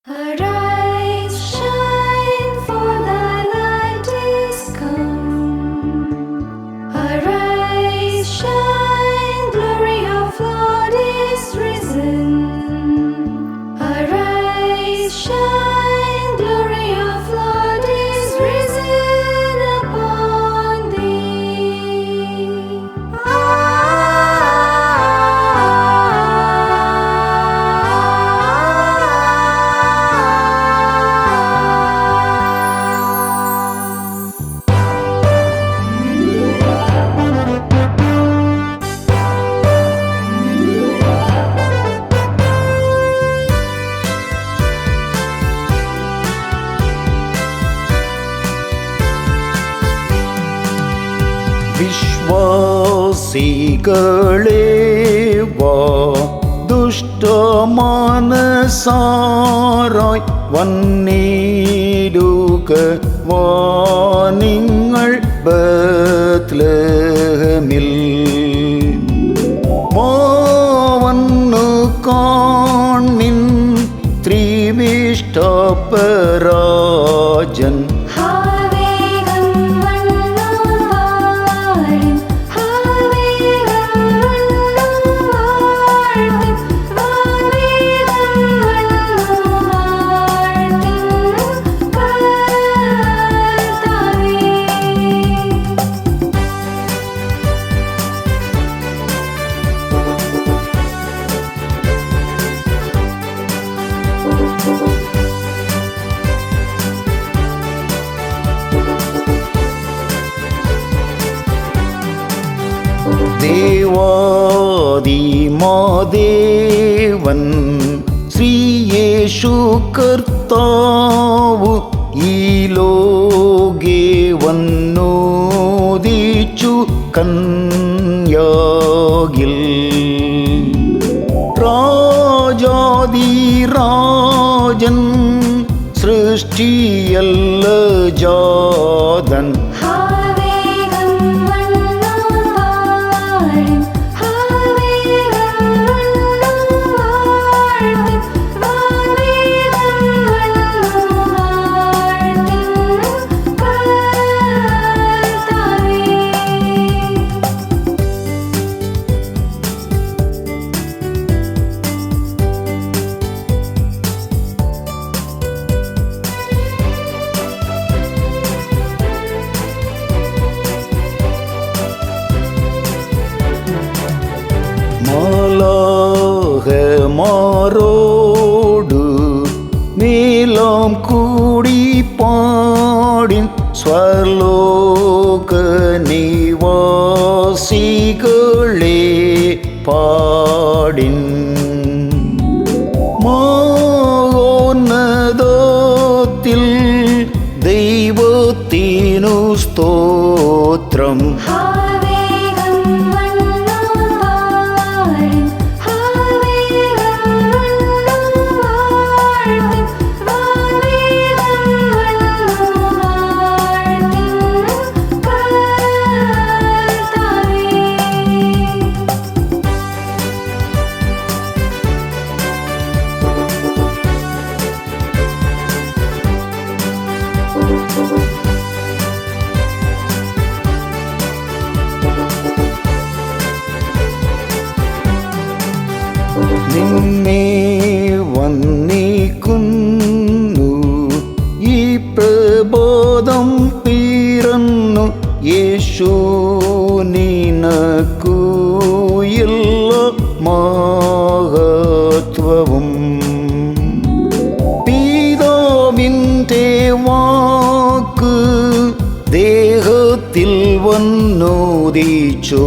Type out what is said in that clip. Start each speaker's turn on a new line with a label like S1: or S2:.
S1: Arise, shine, for thy light is come. Arise, shine, glory of Lord is risen. Arise, shine, glory of Lord is risen upon thee.
S2: വിശ്വാസികളേ വാ, ദുഷ്ടമാനസാരായി വന്നിടുക വാ, നിങ്ങൾ ബത്ലഹേമിൽ മാവന്നു കാണിൻ ത്രിവിഷ്ടപരാജൻ ദേവാദിമാദേവൻ ശ്രീയേശു കർത്താവ് ഈ ലോകേ വന്നോദിച്ചു കന്യാകിൽ രാജാതിരാജൻ സൃഷ്ടിയല്ല ജാതൻ മാലാഖമാരോടു മേലാം കൂടി പാടിൻ സ്വർലോക നിവാസികളെ പാടിൻ മഹോന്നതത്തിൽ ദൈവത്തിനു സ്തോത്രം. നിന്നെ വന്ദിക്കുന്നു, ഈ പ്രബോധം പിറന്നു യേശു നിനക്കു എല്ലാ മഹത്വവും. പിതാവിൻ്റെ വാക്ക് ദേഹത്തിൽ വന്നോദിച്ചു,